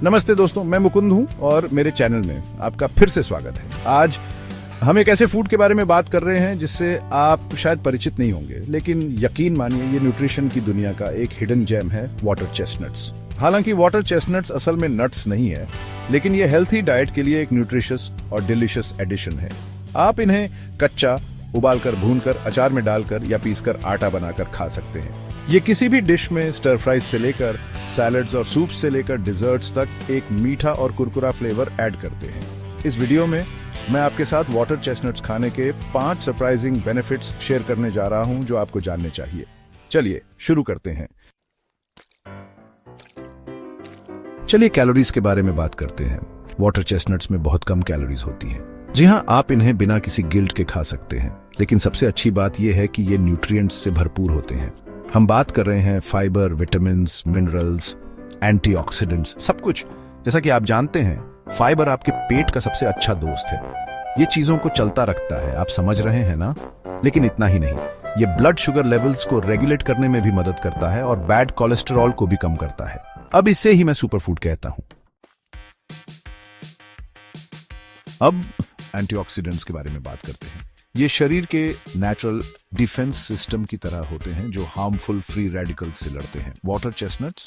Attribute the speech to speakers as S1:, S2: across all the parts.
S1: नमस्ते दोस्तों, मैं मुकुंद हूं और मेरे चैनल में आपका फिर से स्वागत है। आज हम एक ऐसे फूड के बारे में बात कर रहे हैं जिससे आप शायद परिचित नहीं होंगे, लेकिन यकीन मानिए ये न्यूट्रिशन की दुनिया का एक हिडन जेम है, वाटर चेस्टनट्स। हालांकि वाटर चेस्टनट्स असल में नट्स नहीं है, लेकिन ये हेल्थी डाइट के लिए एक न्यूट्रिशियस और डिलीशियस एडिशन है। आप इन्हें कच्चा, उबालकर, भूनकर, अचार में डालकर या पीसकर आटा बनाकर खा सकते हैं। ये किसी भी डिश में स्टर फ्राइज से लेकर सैलड्स और सूप से लेकर डिजर्ट्स तक एक मीठा और कुरकुरा फ्लेवर ऐड करते हैं। इस वीडियो में मैं आपके साथ वाटर चेस्टनट्स खाने के 5 सरप्राइजिंग बेनिफिट्स शेयर करने जा रहा हूं जो आपको जानने चाहिए। चलिए शुरू करते हैं। चलिए कैलोरीज के बारे में बात करते हैं। वाटर चेस्टनट्स में बहुत कम कैलोरीज होती हैं। जी हाँ, आप इन्हें बिना किसी गिल्ट के खा सकते हैं, लेकिन सबसे अच्छी बात यह है कि ये न्यूट्रिएंट्स से भरपूर होते हैं। हम बात कर रहे हैं फाइबर, विटामिन्स, मिनरल्स, एंटीऑक्सीडेंट्स, सब कुछ। जैसा कि आप जानते हैं, फाइबर आपके पेट का सबसे अच्छा दोस्त है। ये चीजों को चलता रखता है, आप समझ रहे हैं ना? लेकिन इतना ही नहीं, ये ब्लड शुगर लेवल्स को रेगुलेट करने में भी मदद करता है और बैड कोलेस्टेरॉल को भी कम करता है। अब इसे ही मैं सुपरफूड कहता हूं। अब एंटीऑक्सीडेंट्स के बारे में बात करते हैं। ये शरीर के नेचुरल डिफेंस सिस्टम की तरह होते हैं जो हार्मफुल फ्री रेडिकल्स से लड़ते हैं। वाटर चेस्टनट्स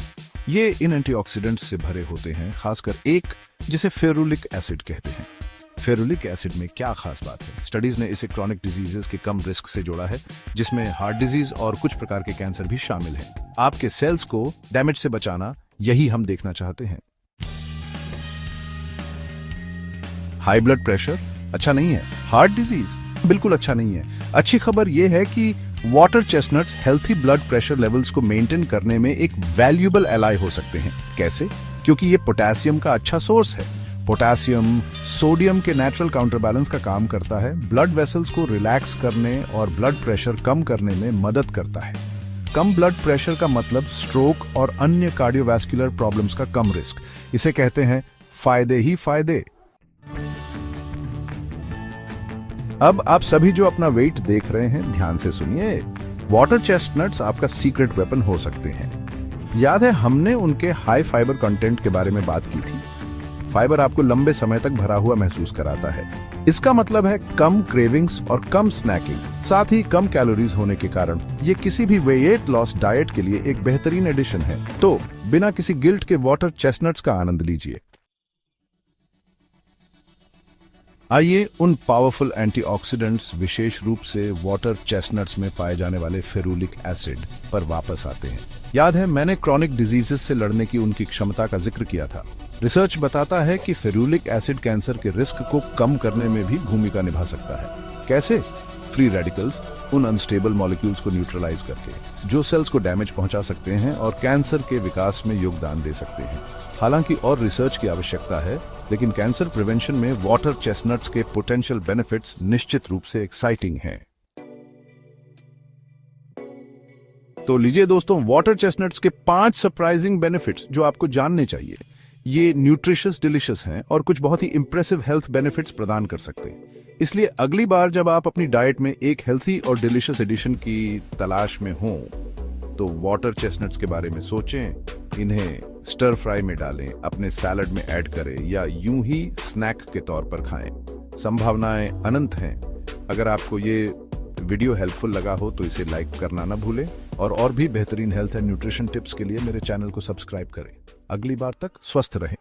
S1: ये इन एंटीऑक्सीडेंट्स से भरे होते हैं, खासकर एक जिसे फेरुलिक एसिड कहते हैं। फेरुलिक एसिड में क्या खास बात है? स्टडीज ने इसे क्रॉनिक डिजीजेस के कम रिस्क से जोड़ा है, जिसमें हार्ट डिजीज और कुछ प्रकार के कैंसर भी शामिल हैं। आपके सेल्स को डैमेज से बचाना, यही हम देखना चाहते हैं। हाई ब्लड प्रेशर अच्छा नहीं है, हार्ट डिजीज बिल्कुल अच्छा नहीं है। अच्छी खबर यह है कि water chestnuts healthy blood pressure levels को मेंटेन करने में एक वैल्यूएबल एलाई हो सकते हैं। कैसे? क्योंकि ये पोटेशियम का अच्छा सोर्स है। पोटेशियम सोडियम के नेचुरल काउंटरबैलेंस का काम करता है, ब्लड वेसल्स को रिलैक्स करने और ब्लड प्रेशर कम करने में मदद करता है। कम ब्लड प्रेशर का मतलब स्ट्रोक और अन्य कार्डियोवैस्कुलर प्रॉब्लम्स का कम रिस्क। इसे कहते हैं फायदे ही फायदे। अब आप सभी जो अपना वेट देख रहे हैं, ध्यान से सुनिए। वाटर चेस्टनट्स आपका सीक्रेट वेपन हो सकते हैं। याद है हमने उनके हाई फाइबर कंटेंट के बारे में बात की थी। फाइबर आपको लंबे समय तक भरा हुआ महसूस कराता है। इसका मतलब है कम क्रेविंग्स और कम स्नैकिंग, साथ ही कम कैलोरीज होने के कारण ये किसी भी वेट लॉस डाइट के लिए एक बेहतरीन एडिशन है। तो बिना किसी गिल्ट के वाटर चेस्टनट्स का आनंद लीजिए। आइए उन पावरफुल एंटीऑक्सीडेंट्स, विशेष रूप से वाटर चेस्टनट्स में पाए जाने वाले फेरुलिक एसिड पर वापस आते हैं। याद है मैंने क्रॉनिक डिजीजेस से लड़ने की उनकी क्षमता का जिक्र किया था। रिसर्च बताता है कि फेरुलिक एसिड कैंसर के रिस्क को कम करने में भी भूमिका निभा सकता है। कैसे? फ्री रेडिकल्स, उन अनस्टेबल मॉलिक्यूल्स को न्यूट्रलाइज करके, जो सेल्स को डैमेज पहुंचा सकते हैं और कैंसर के विकास में योगदान दे सकते हैं। हालांकि और रिसर्च की आवश्यकता है, लेकिन कैंसर प्रिवेंशन में वाटर चेस्टनट्स के पोटेंशियल बेनिफिट्स निश्चित रूप से एक्साइटिंग हैं। तो लीजिए दोस्तों, वाटर चेस्टनट्स के 5 सरप्राइजिंग बेनिफिट्स जो आपको जानने चाहिए। ये न्यूट्रिशियस, डिलीशियस हैं और कुछ बहुत ही इंप्रेसिव हेल्थ बेनिफिट्स प्रदान कर सकते हैं। इसलिए अगली बार जब आप अपनी डाइट में एक हेल्थी और डिलीशियस एडिशन की तलाश में हों, तो वाटर चेस्टनट्स के बारे में सोचें। इन्हें स्टर फ्राई में डालें, अपने सैलड में ऐड करें या यूं ही स्नैक के तौर पर खाएं। संभावनाएं अनंत हैं। अगर आपको ये वीडियो हेल्पफुल लगा हो तो इसे लाइक करना ना भूलें और भी बेहतरीन हेल्थ एंड न्यूट्रिशन टिप्स के लिए मेरे चैनल को सब्सक्राइब करें। अगली बार तक स्वस्थ रहें।